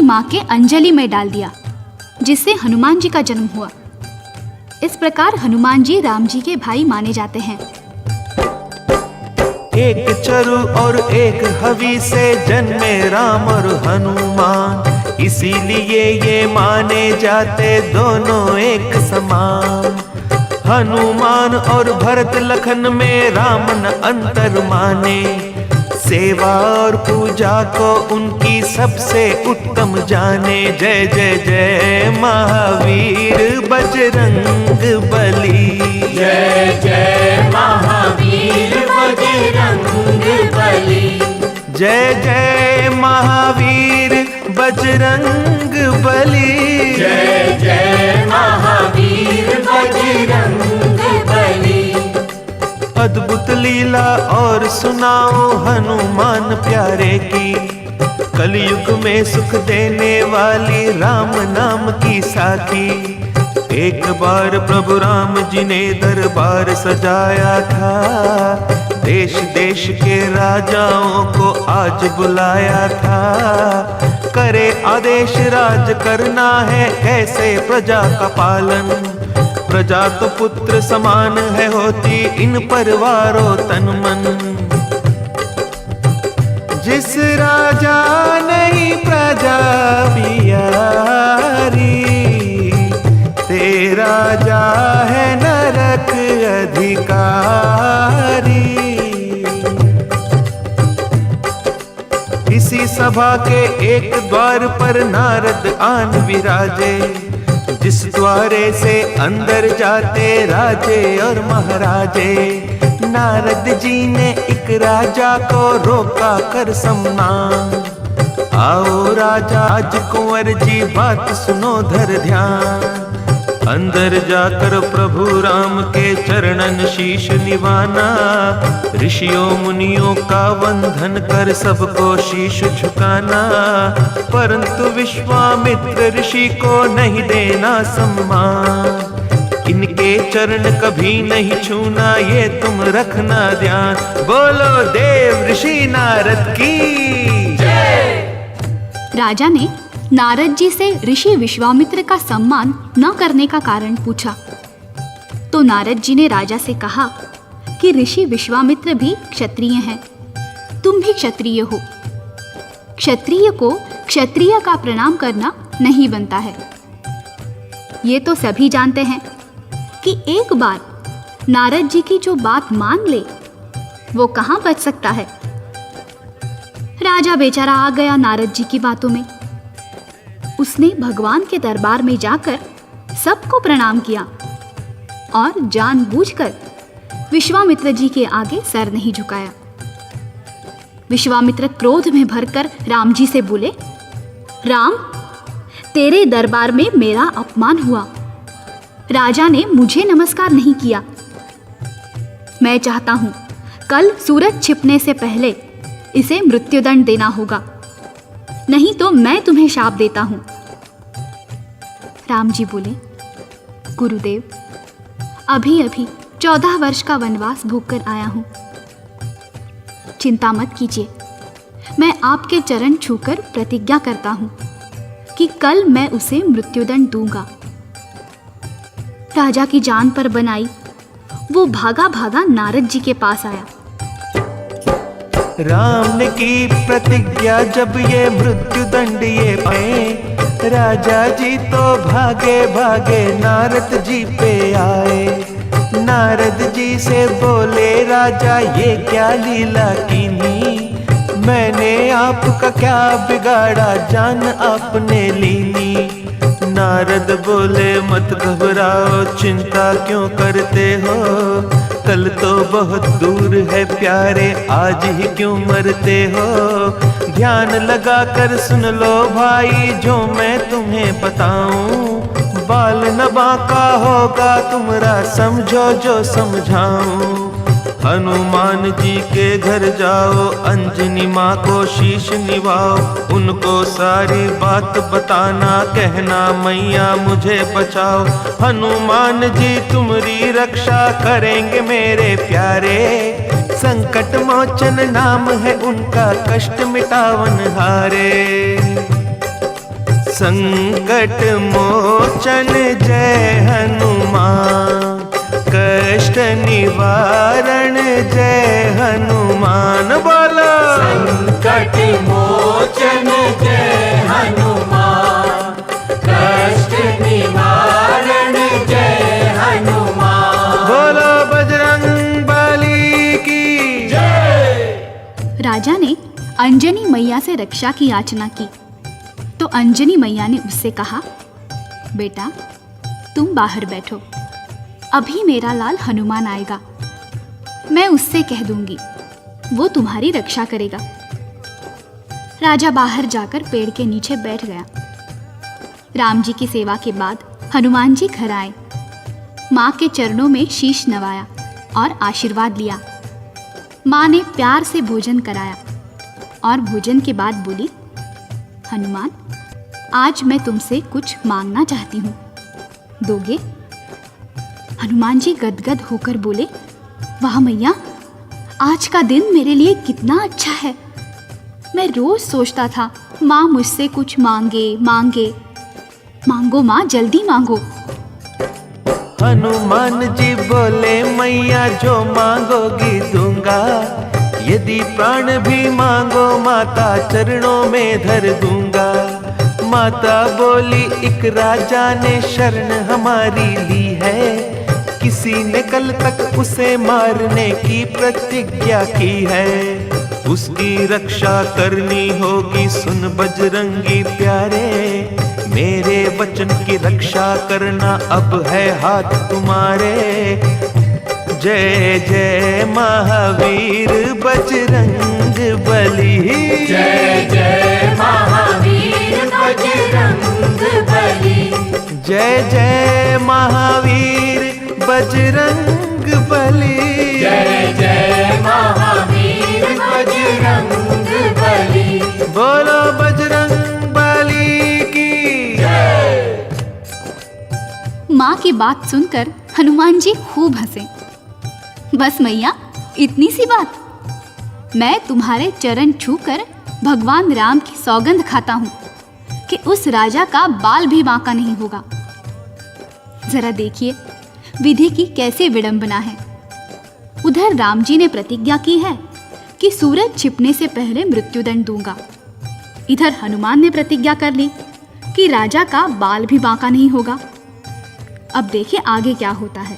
माँ के अंजलि में डाल दिया, जिससे हनुमान जी का जन्म हुआ। इस प्रकार हनुमान जी राम जी के भाई माने जाते हैं। एक चरु और एक हवि से जन्मे राम और हनुमान, इसीलिए ये माने जाते दोनों एक समान। हनुमान और भरत लखन में राम न अंतर माने, सेवा और पूजा को उनकी सबसे उत्तम जाने। जय जय जय महावीर बजरंग बली, जय जय महावीर बजरंग बली, जय जय महावीर बजरंग बली, जय जय महावीर बजरंग बली। अद्भुत लीला और सुनाओ हनुमान प्यारे की, कलयुग में सुख देने वाली राम नाम की साखी। एक बार प्रभु राम जी ने दरबार सजाया था, देश देश के राजाओं को आज बुलाया था। करे आदेश राज करना है, कैसे प्रजा का पालन। प्रजा तो पुत्र समान है होती, इन परवारो तन मन। जिस राजा नहीं प्रजा पियारी, ते राजा है नरक अधिकारी। इसी सभा के एक द्वार पर नारद आन विराजे, जिस द्वारे से अंदर जाते राजे और महाराजे। नारद जी ने एक राजा को रोका कर सम्मान, आओ राजा आज कुंवर जी बात सुनो धर ध्यान। अंदर जाकर प्रभु राम के चरणन शीश निवाना, ऋषियों मुनियों का वंदन कर सबको शीश झुकाना। परंतु विश्वामित्र ऋषि को नहीं देना सम्मान, इनके चरण कभी नहीं छूना ये तुम रखना ध्यान। बोलो देव ऋषि नारद की जय। राजा ने नारद जी से ऋषि विश्वामित्र का सम्मान न करने का कारण पूछा, तो नारद जी ने राजा से कहा कि ऋषि विश्वामित्र भी क्षत्रिय हैं, तुम भी क्षत्रिय हो। क्षत्रिय को क्षत्रिय का प्रणाम करना नहीं बनता है। ये तो सभी जानते हैं कि एक बार नारद जी की जो बात मान ले वो कहाँ बच सकता है। राजा बेचारा आ गया नारद जी की बातों में। उसने भगवान के दरबार में जाकर सबको प्रणाम किया और जानबूझकर विश्वामित्र जी के आगे सर नहीं झुकाया। विश्वामित्र क्रोध में भरकर राम जी से बोले, राम, तेरे दरबार में मेरा अपमान हुआ, राजा ने मुझे नमस्कार नहीं किया। मैं चाहता हूं कल सूरज छिपने से पहले इसे मृत्युदंड देना होगा, नहीं तो मैं तुम्हें शाप देता हूं। राम जी बोले, गुरुदेव, अभी अभी 14 वर्ष का वनवास भोगकर आया हूं, चिंता मत कीजिए। मैं आपके चरण छूकर प्रतिज्ञा करता हूं कि कल मैं उसे मृत्युदंड दूंगा। राजा की जान पर बनाई वो भागा भागा नारद जी के पास आया। राम ने की प्रतिज्ञा जब ये मृत्युदंड ये पाए, राजा जी तो भागे भागे नारद जी पे आए। नारद जी से बोले, राजा ये क्या लीला कीनी, मैंने आपका क्या बिगाड़ा, जान आपने लीनी। नारद बोले, मत घबराओ, चिंता क्यों करते हो, कल तो बहुत दूर है प्यारे, आज ही क्यों मरते हो। ध्यान लगा कर सुन लो भाई जो मैं तुम्हें बताऊं, बाल न बांका होगा तुम्हारा, समझो जो समझाऊं। हनुमान जी के घर जाओ, अंजनी माँ को शीश निभाओ, उनको सारी बात बताना, कहना मैया मुझे बचाओ। हनुमान जी तुम्हारी रक्षा करेंगे मेरे प्यारे, संकट मोचन नाम है उनका, कष्ट मिटावन हारे। संकट मोचन जय हनुमान, कष्ट निवारण जय हनुमान। बोलो संकट मोचन जय हनुमान, कष्ट निवारण जय हनुमान। बोलो बजरंग बली की जय। राजा ने अंजनी मैया से रक्षा की याचना की तो अंजनी मैया ने उससे कहा, बेटा तुम बाहर बैठो, अभी मेरा लाल हनुमान आएगा, मैं उससे कह दूंगी, वो तुम्हारी रक्षा करेगा। राजा बाहर जाकर पेड़ के नीचे बैठ गया। राम जी की सेवा के बाद हनुमान जी घर आए, माँ के चरणों में शीश नवाया और आशीर्वाद लिया। माँ ने प्यार से भोजन कराया और भोजन के बाद बोली, हनुमान आज मैं तुमसे कुछ मांगना चाहती हूँ, दोगे? हनुमान जी गदगद होकर बोले, वाह मैया, आज का दिन मेरे लिए कितना अच्छा है। मैं रोज सोचता था माँ मुझसे कुछ मांगे मांगे। मांगो माँ, जल्दी मांगो। हनुमान जी बोले, मैया जो मांगोगी दूंगा, यदि प्राण भी मांगो माता चरणों में धर दूंगा। माता बोली, एक राजा ने शरण हमारी ली है, किसी ने कल तक उसे मारने की प्रतिज्ञा की है, उसकी रक्षा करनी होगी। सुन बजरंगी प्यारे, मेरे वचन की रक्षा करना अब है हाथ तुम्हारे। जय जय महावीर बजरंग बली, जय जय महावीर बजरंग बली, जय जय महावीर बजरंग बली, जय जय महावीर बजरंग बली। बोलो बजरंग बली की जय। माँ की बात सुनकर हनुमान जी खूब हंसे। बस मैया, इतनी सी बात? मैं तुम्हारे चरण छूकर भगवान राम की सौगंध खाता हूँ कि उस राजा का बाल भी बांका नहीं होगा। जरा देखिए विधि की कैसे विडंबना है। उधर राम जी ने प्रतिज्ञा की है कि सूरज छिपने से पहले मृत्युदंड दूंगा। इधर हनुमान ने प्रतिज्ञा कर ली कि राजा का बाल भी बांका नहीं होगा। अब देखिए आगे क्या होता है।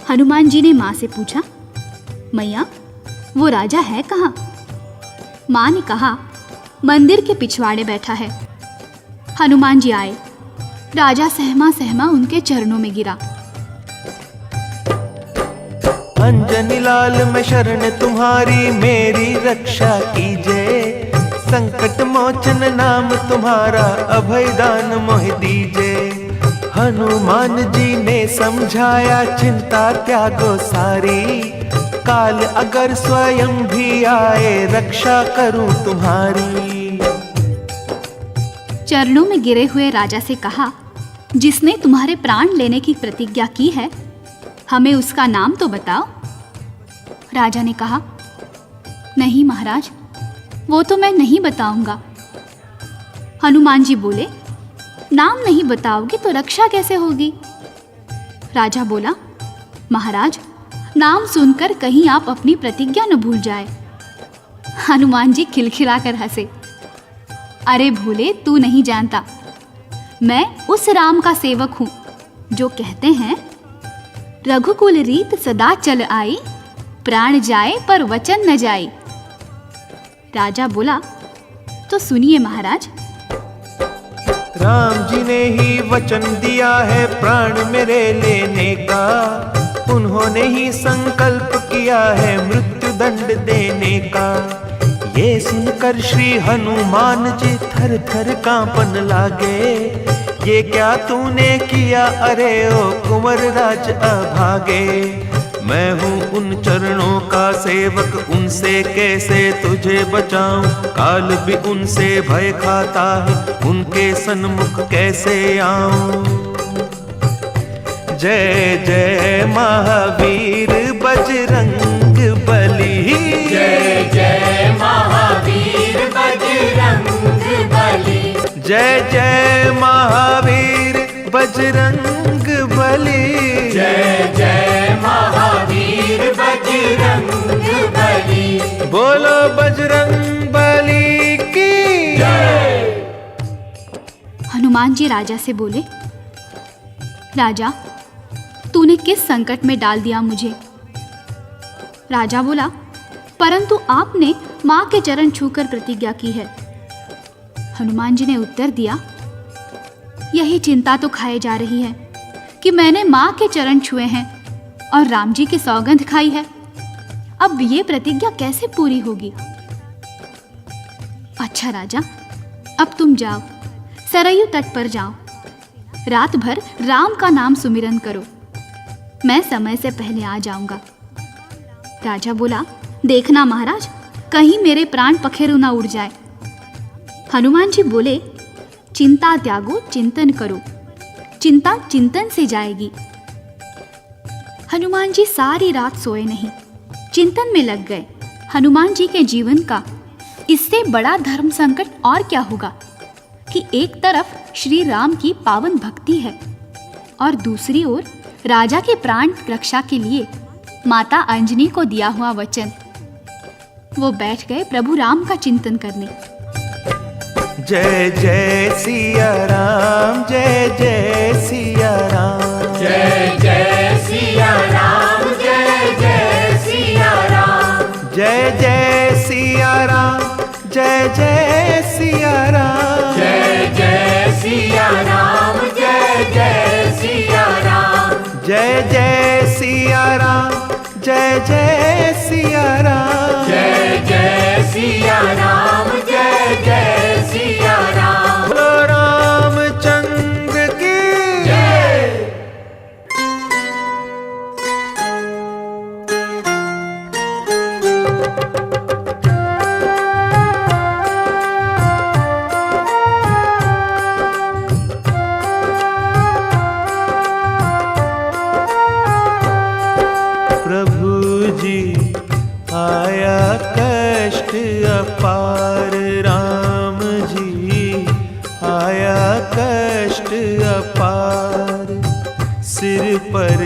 हनुमान जी ने माँ से पूछा, मैया वो राजा है कहाँ? माँ ने कहा, मंदिर के पिछवाड़े बैठा है। हनुमान जी आए, राजा सहमा सहमा उनके चरणों में गिरा। अंजनी लाल मैं शरण तुम्हारी, मेरी रक्षा कीजिए। संकट मोचन नाम तुम्हारा, अभय दान मोह दीजिए। हनुमान जी ने समझाया, चिंता त्यागो सारी, काल अगर स्वयं भी आए, रक्षा करूं तुम्हारी। चरणों में गिरे हुए राजा से कहा, जिसने तुम्हारे प्राण लेने की प्रतिज्ञा की है, हमें उसका नाम तो बताओ। राजा ने कहा, नहीं महाराज, वो तो मैं नहीं बताऊंगा। हनुमान जी बोले, नाम नहीं बताओगे तो रक्षा कैसे होगी? राजा बोला, महाराज नाम सुनकर कहीं आप अपनी प्रतिज्ञा न भूल जाए। हनुमान जी खिलखिलाकर हंसे, अरे भोले, तू नहीं जानता, मैं उस राम का सेवक हूं जो कहते हैं, रघुकुल रीत सदा चल आई, प्राण जाए पर वचन न जाए। राजा बोला, तो सुनिए महाराज। राम जी ने ही वचन दिया है प्राण मेरे लेने का, उन्होंने ही संकल्प किया है मृत्यु दंड देने का। ये सुनकर श्री हनुमान जी थर थर कांपन लागे, ये क्या तूने किया अरे ओ कुंवर राज अभागे। मैं हूँ उन चरणों का सेवक, उनसे कैसे तुझे बचाऊं, काल भी उनसे भय खाता है, उनके सन्मुख कैसे आऊं। जय जय महावीर बजरंग बली, जय जय महावीर बजरंग बली, जय जय महावीर बजरंग बली। जय जय महावीर बजरंग बली। बोलो बजरंग बली की जय। हनुमान जी राजा से बोले, राजा तूने किस संकट में डाल दिया मुझे? राजा बोला, परंतु आपने माँ के चरण छूकर प्रतिज्ञा की है। हनुमान जी ने उत्तर दिया, यही चिंता तो खाए जा रही है कि मैंने माँ के चरण छुए हैं और राम जी की सौगंध खाई है। अब ये प्रतिज्ञा कैसे पूरी होगी? अच्छा राजा, अब तुम जाओ, सरयू तट पर जाओ, रात भर राम का नाम सुमिरन करो। मैं समय से पहले आ जाऊंगा। राजा बोला, देखना महाराज, कहीं मेरे प्राण पखेरु ना उड़ जाए। हनुमान जी बोले, चिंता त्यागो, चिंतन करो, चिंता चिंतन से जाएगी। हनुमान जी सारी रात सोए नहीं, चिंतन में लग गए। हनुमान जी के जीवन का इससे बड़ा धर्म संकट और क्या होगा कि एक तरफ श्री राम की पावन भक्ति है और दूसरी ओर राजा के प्राण रक्षा के लिए माता अंजनी को दिया हुआ वचन। वो बैठ गए प्रभु राम का चिंतन करने। जय जय सिया राम, जय जय सिया राम। जय जय सिया राम। जय जय सिया राम। जय जय सिया राम, जय जय सिया राम। जय जय सिया राम। जय जय सिया राम। जय जय सिया राम, जय जय सिया राम। जय जय सिया राम। जय जय सिया राम। बोलो रामचंद्र की जय। प्रभु जी आया कष्ट अपार, राम जी आया कष्ट अपार। सिर पर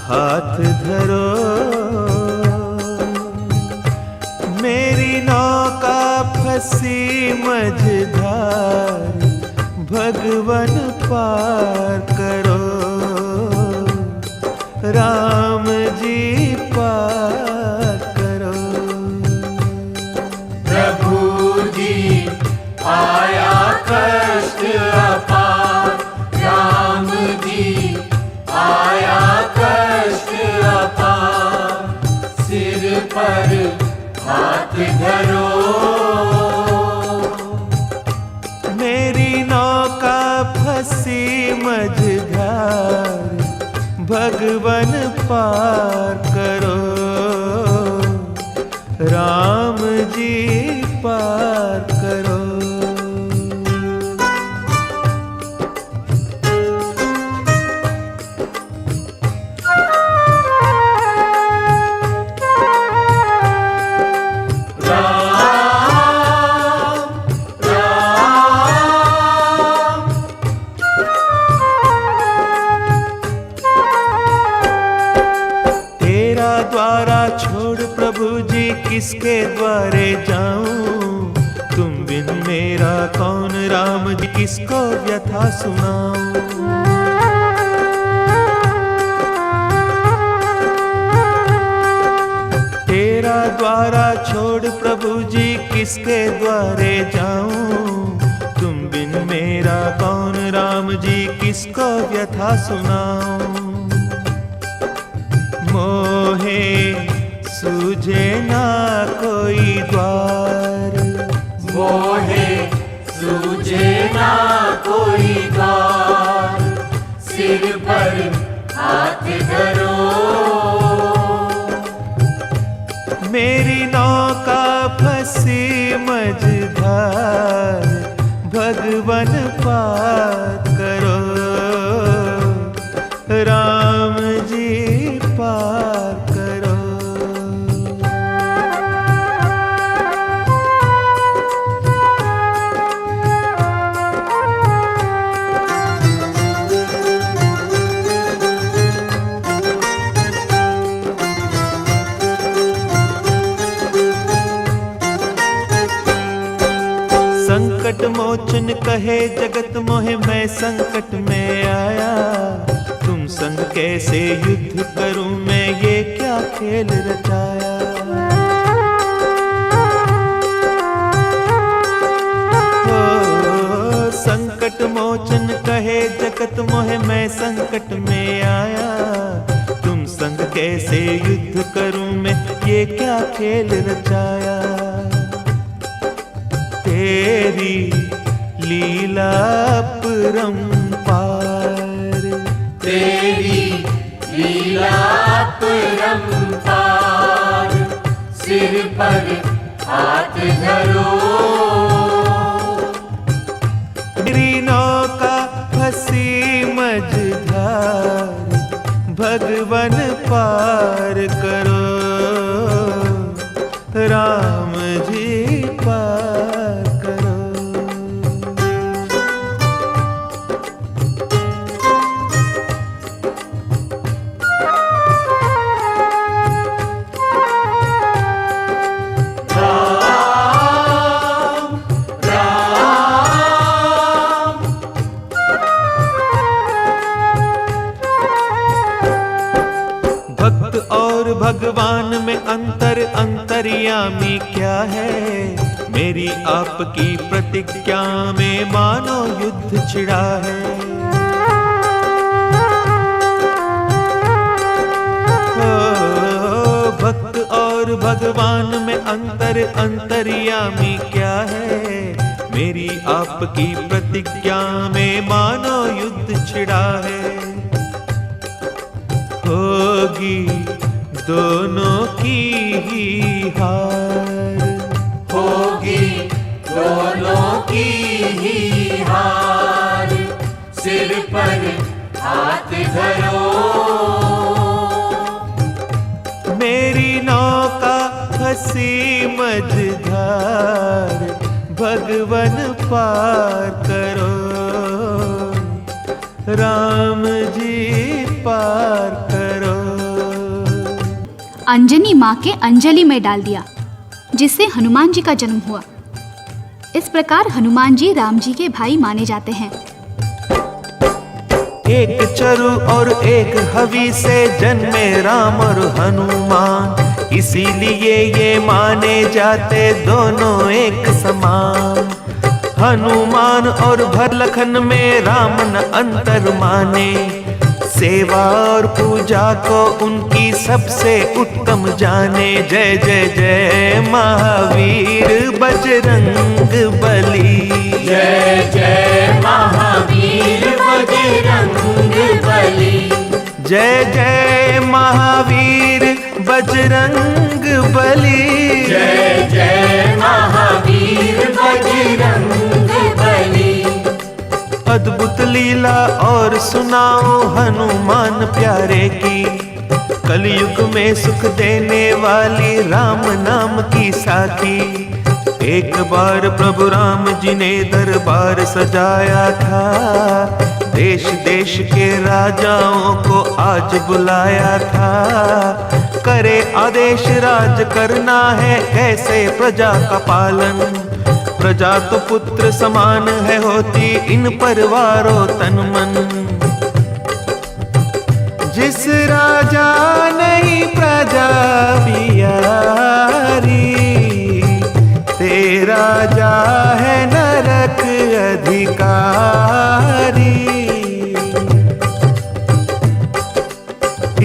हाथ धरो, मेरी नौका फंसी मझधार, भगवन पार करो, राम जी पार करो। प्रभु जी आया कष्ट अपार, राम जी आया कष्ट अपार। सिर पर हाथ धरो, मेरी नौका फंसी मझधार, भगवन पार करो, राम जी पार करो। द्वारा छोड़ प्रभु जी किसके द्वारे जाऊं? तुम बिन मेरा कौन, राम जी किसको व्यथा सुनाऊं? तेरा द्वारा छोड़ प्रभु जी किसके द्वारे जाऊं? तुम बिन मेरा कौन, राम जी किसको व्यथा सुनाऊं? मोहे सूझे ना कोई द्वार, मोहे सूझे ना कोई द्वार। सिर पर हाथ धरो, मेरी नौका फंसी मझधार, भगवन पार करो, राम जी पार करो। संकट मोचन कहे जगत मोहे मैं संकट में आया। तुम संग कैसे युद्ध करूं मैं, ये क्या खेल रचाया। ओ संकट मोचन कहे जगत मोहे मैं संकट में आया। तुम संग कैसे युद्ध करूं मैं, ये क्या खेल रचाया। तेरी लीला परंपार, तेरी लीला परंपार, सिर पर हाथ धरो। मेरी नौका फंसी मझधार, भगवन पार करो। राम जी पार करो। भगवान में अंतर अंतर्यामी क्या है। मेरी आपकी प्रतिज्ञा में मानो युद्ध छिड़ा है। ओ भक्त और भगवान में अंतर अंतर्यामी क्या है। मेरी आपकी प्रतिज्ञा में मानो युद्ध छिड़ा है। होगी दोनों की ही हार, होगी दोनों की ही हार, सिर पर हाथ धरो। मेरी नौका फंसी मझधार, भगवन पार करो। राम जी पार करो। अंजनी माँ के अंजलि में डाल दिया, जिससे हनुमान जी का जन्म हुआ। इस प्रकार हनुमान जी राम जी के भाई माने जाते हैं। एक चरु और एक हवि से जन्मे राम और हनुमान, इसीलिए ये माने जाते दोनों एक समान। हनुमान और भरलखन में राम न अंतर माने, सेवा और पूजा को उनकी सबसे उत्तम जाने। जय जय जय महावीर बजरंग बली, जय जय महावीर बजरंग बली, जय जय महावीर बजरंग बली, जय जय महावीर बजरंग बली। अद्भुत लीला और सुनाओ हनुमान प्यारे की, कलयुग में सुख देने वाली राम नाम की साखी। एक बार प्रभु राम जी ने दरबार सजाया था, देश देश के राजाओं को आज बुलाया था। करे आदेश राज करना है, कैसे प्रजा का पालन। प्रजा तो पुत्र समान है होती, इन परवारो तन मन। जिस राजा नहीं प्रजा पियारी, ते राजा है नरक अधिकारी।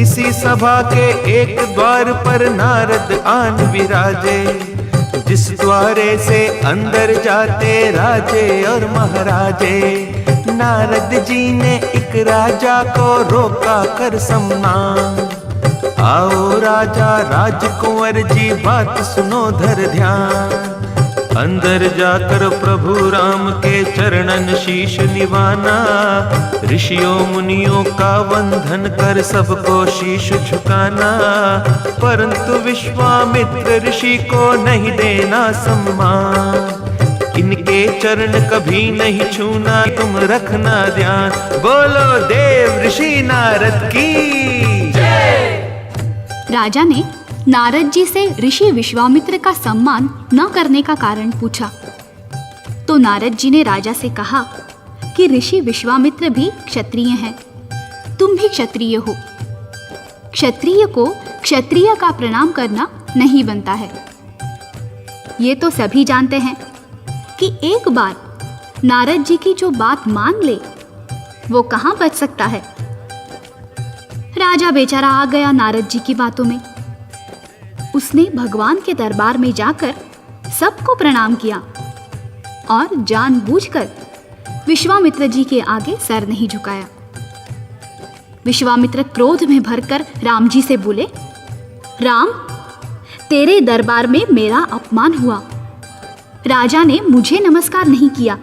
इसी सभा के एक द्वार पर नारद आन विराजे, जिस द्वारे से अंदर जाते राजे और महाराजे। नारद जी ने एक राजा को रोका कर सम्मान, आओ राजा राजकुंवर जी बात सुनो धर ध्यान। अंदर जाकर प्रभु राम के चरणन शीश निवाना, ऋषियों मुनियों का वंदन कर सबको शीश झुकाना। परंतु विश्वामित्र ऋषि को नहीं देना सम्मान, इनके चरण कभी नहीं छूना तुम रखना ध्यान। बोलो देव ऋषि नारद की जय। राजा ने नारद जी से ऋषि विश्वामित्र का सम्मान न करने का कारण पूछा। तो नारद जी ने राजा से कहा कि ऋषि विश्वामित्र भी क्षत्रिय हैं, तुम भी क्षत्रिय हो। क्षत्रिय को क्षत्रिय का प्रणाम करना नहीं बनता है। ये तो सभी जानते हैं कि एक बार नारद जी की जो बात मान ले वो कहाँ बच सकता है। राजा बेचारा आ गया नारद जी की बातों में। उसने भगवान के दरबार में जाकर सबको प्रणाम किया और जानबूझकर विश्वामित्र जी के आगे सर नहीं झुकाया। विश्वामित्र क्रोध में भरकर राम जी से बोले, राम, तेरे दरबार में मेरा अपमान हुआ। राजा ने मुझे नमस्कार नहीं किया।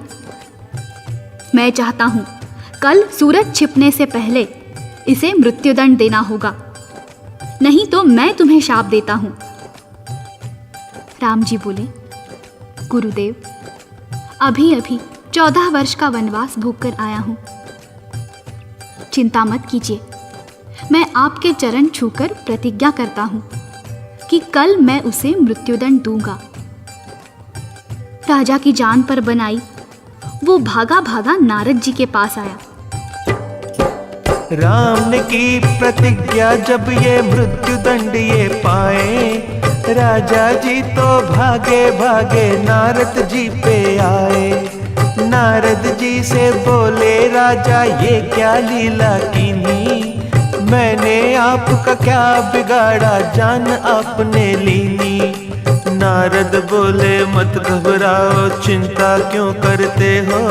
मैं चाहता हूं कल सूरज छिपने से पहले इसे मृत्युदंड देना होगा, नहीं तो मैं तुम्हें शाप देता हूं। राम जी बोले, गुरुदेव, अभी अभी 14 वर्ष का वनवास भोगकर आया हूं। चिंता मत कीजिए, मैं आपके चरण छूकर प्रतिज्ञा करता हूं कि कल मैं उसे मृत्युदंड दूंगा। राजा की जान पर बनाई वो भागा भागा नारद जी के पास आया। राम ने की प्रतिज्ञा जब ये मृत्युदंड ये पाए, राजा जी तो भागे भागे नारद जी पे आए। नारद जी से बोले, राजा ये क्या लीला कीनी, मैंने आपका क्या बिगाड़ा, जान आपने लीनी। नारद बोले, मत घबराओ, चिंता क्यों करते हो,